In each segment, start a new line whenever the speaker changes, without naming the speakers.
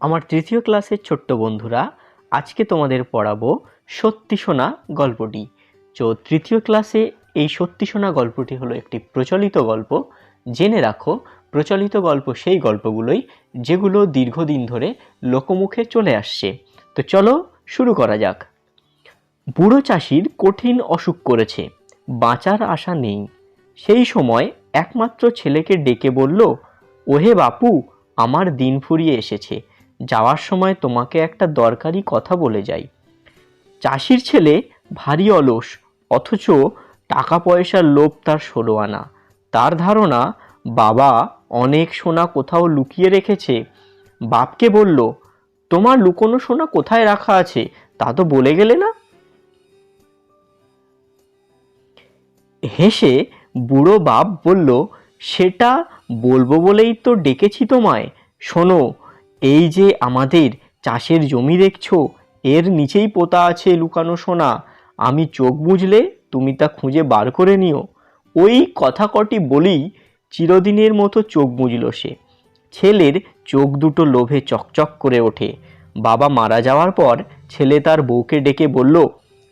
আমার তৃতীয় ক্লাসের ছোট্ট বন্ধুরা, আজকে তোমাদের পড়াবো সত্যি শোনা গল্পটি। তৃতীয় ক্লাসে এই সত্যি শোনা গল্পটি হলো একটি প্রচলিত গল্প। জেনে রাখো, প্রচলিত গল্প সেই গল্পগুলোই যেগুলো দীর্ঘদিন ধরে লোকমুখে চলে আসছে। তো চলো শুরু করা যাক। বুড়ো চাষির কঠিন অসুখ করেছে, বাঁচার আশা নেই। সেই সময় একমাত্র ছেলেকে ডেকে বলল, ওহে বাপু, আমার দিন ফুরিয়ে এসেছে, যাওয়ার সময় তোমাকে একটা দরকারি কথা বলে যাই। চাষির ছেলে ভারী অলস, অথচ টাকা পয়সার লোভ তার 16 আনা। তার ধারণা বাবা অনেক সোনা কোথাও লুকিয়ে রেখেছে। বাপকে বলল, তোমার লুকোনো সোনা কোথায় রাখা আছে তা তো বলে গেলে না। হেসে বুড়ো বাপ বলল, সেটা বলবো বলেই তো ডেকেছি তোমায়। শোনো, এই যে আমাদের চাষের জমি দেখছো, এর নিচেই পোতা আছে লুকানো সোনা। আমি চোখ বুঝলে তুমি তা খুঁজে বার করে নিও। ওই কথা কটি বলেই চিরদিনের মতো চোখ বুঝল সে। ছেলের চোখ দুটো লোভে চকচক করে ওঠে। বাবা মারা যাওয়ার পর ছেলে তার বউকে ডেকে বলল,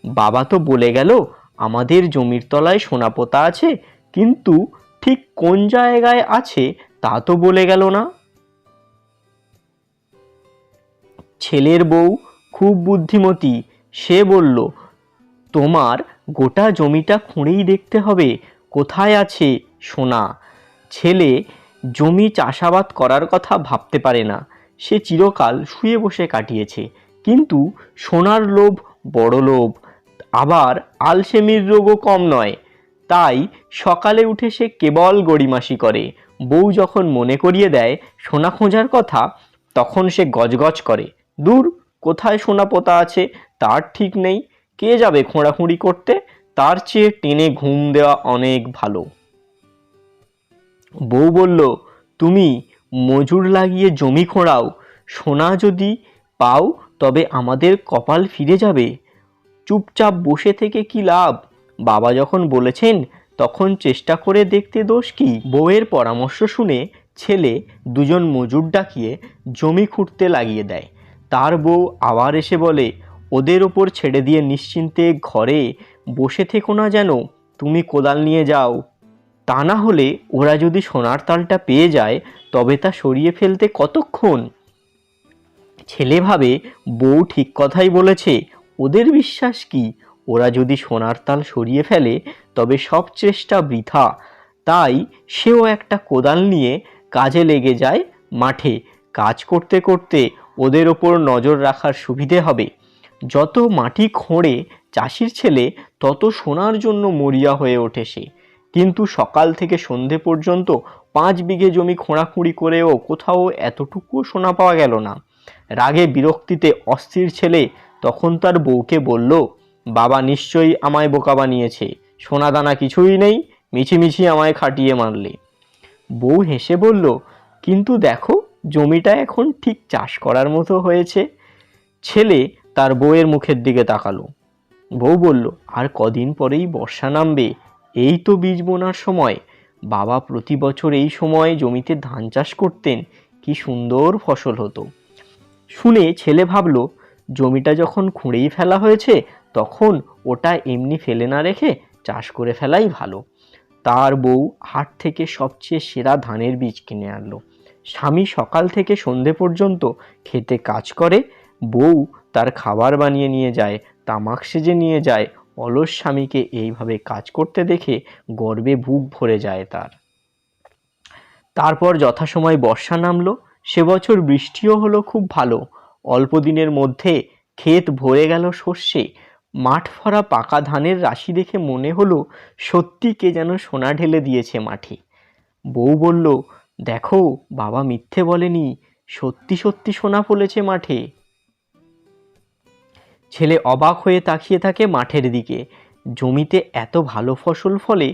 বাবা তো বলে গেল আমাদের জমির তলায় সোনা পোতা আছে, কিন্তু ঠিক কোন জায়গায় আছে তা তো বলে গেল না। ছেলের বউ খুব বুদ্ধিমতী, সে বলল, তোমার গোটা জমিটা খুঁড়েই দেখতে হবে কোথায় আছে সোনা। ছেলে জমি চাষাবাদ করার কথা ভাবতে পারে না। সে চিরকাল শুয়ে বসে কাটিয়েছে, কিন্তু সোনার লোভ বড় লোভ, আবার আলসেমির রোগও কম নয়। তাই সকালে উঠে সে কেবল গড়িমাসি করে। বউ যখন মনে করিয়ে দেয় সোনা খোঁজার কথা, তখন সে গজগজ করে, দূর, কোথায় সোনা পোতা আছে তার ঠিক নেই, কে যাবে খোঁড়াখুঁড়ি করতে, তার চেয়ে টেনে ঘুম দেওয়া অনেক ভালো। বউ বলল, তুমি মজুর লাগিয়ে জমি খোঁড়াও, সোনা যদি পাও তবে আমাদের কপাল ফিরে যাবে। চুপচাপ বসে থেকে কি লাভ? বাবা যখন বলেছেন তখন চেষ্টা করে দেখতে দোষ কি? বউয়ের পরামর্শ শুনে ছেলে দুজন মজুর ডাকিয়ে জমি খুঁড়তে লাগিয়ে দেয়। তার বউ আবার এসে বলে, ওদের ওপর ছেড়ে দিয়ে নিশ্চিন্তে ঘরে বসে থেকো না যেন, তুমি কোদাল নিয়ে যাও। তা না হলে ওরা যদি সোনার তালটা পেয়ে যায় তবে তা সরিয়ে ফেলতে কতক্ষণ? ছেলে ভাবে, বউ ঠিক কথাই বলেছে, ওদের বিশ্বাস কি? ওরা যদি সোনার তাল সরিয়ে ফেলে তবে সব চেষ্টা বৃথা। তাই সেও একটা কোদাল নিয়ে কাজে লেগে যায় মাঠে। কাজ করতে করতে ওদের ওপর নজর রাখার সুবিধে হবে। যত মাটি খোঁড়ে চাষির ছেলে, তত সোনার জন্য মরিয়া হয়ে ওঠে সে। কিন্তু সকাল থেকে সন্ধে পর্যন্ত 5 বিঘে জমি খোঁড়াখুঁড়ি করেও কোথাও এতটুকুও সোনা পাওয়া গেল না। রাগে বিরক্তিতে অস্থির ছেলে তখন তার বউকে বলল, বাবা নিশ্চয়ই আমায় বোকা বানিয়েছে, সোনা দানা কিছুই নেই, মিছিমিছি আমায় খাটিয়ে মারলে। বউ হেসে বলল, কিন্তু দেখো, জমিটা এখন ঠিক চাষ করার মতো হয়েছে। ছেলে তার বউয়ের মুখের দিকে তাকালো। বউ বলল, আর কদিন পরেই বর্ষা নামবে, এই তো বীজ বোনার সময়। বাবা প্রতি বছর এই সময় জমিতে ধান চাষ করতেন, কি সুন্দর ফসল হতো। শুনে ছেলে ভাবল, জমিটা যখন খুঁড়েই ফেলা হয়েছে তখন ওটা এমনি ফেলে না রেখে চাষ করে ফেলাই ভালো। তার বউ হাট থেকে সবচেয়ে সেরা ধানের বীজ কিনে আনলো। স্বামী সকাল থেকে সন্ধে পর্যন্ত খেতে কাজ করে, বউ তার খাবার বানিয়ে নিয়ে যায়, তামাক সেজে নিয়ে যায়। অলস স্বামীকে এইভাবে কাজ করতে দেখে গর্বে বুক ভরে যায় তার। তারপর যথাসময় বর্ষা নামলো। সে বছর বৃষ্টিও হলো খুব ভালো। অল্প দিনের মধ্যে ক্ষেত ভরে গেল শস্যে। মাঠ ভরা পাকা ধানের রাশি দেখে মনে হলো সত্যি কে যেন সোনা ঢেলে দিয়েছে মাঠে। বউ বলল, দেখো, বাবা মিথ্যে বলেনি, সত্যি সত্যি সোনা ফলেছে মাঠে। ছেলে অবাক হয়ে তাকিয়ে থাকে মাঠের দিকে। জমিতে এত ভালো ফসল ফলে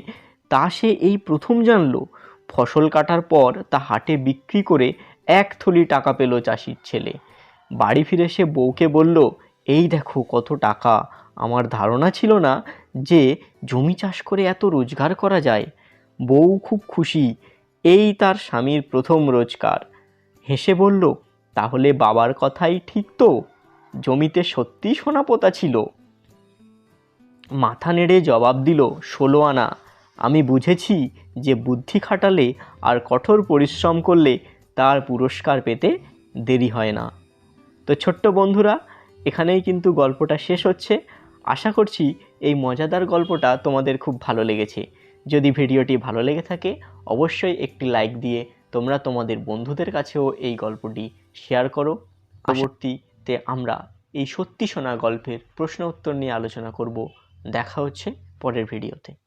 তা সে এই প্রথম জানলো। ফসল কাটার পর তা হাটে বিক্রি করে 1 থলি টাকা পেল চাষির ছেলে। বাড়ি ফিরে সে বউকে বলল, এই দেখো কত টাকা, আমার ধারণা ছিল না যে জমি চাষ করে এত রোজগার করা যায়। বউ খুব খুশি, এই তার স্বামীর প্রথম রোজগার। হেসে বলল, তাহলে বাবার কথাই ঠিক তো, জমিতে সত্যি সোনা পোতা ছিল। মাথা নেড়ে জবাব দিল 16 আনা। আমি বুঝেছি যে বুদ্ধি খাটালে আর কঠোর পরিশ্রম করলে তার পুরস্কার পেতে দেরি হয় না। তো ছোট্ট বন্ধুরা, এখানেই কিন্তু গল্পটা শেষ হচ্ছে। আশা করছি এই মজাদার গল্পটা তোমাদের খুব ভালো লেগেছে। যদি ভিডিওটি ভালো লেগে থাকে অবশ্যই একটি লাইক দিয়ে তোমরা তোমাদের বন্ধুদের কাছেও এই গল্পটি শেয়ার করো। পরবর্তীতে আমরা এই সত্যি শোনা গল্পের প্রশ্ন উত্তর নিয়ে আলোচনা করব। দেখা হচ্ছে পরের ভিডিওতে।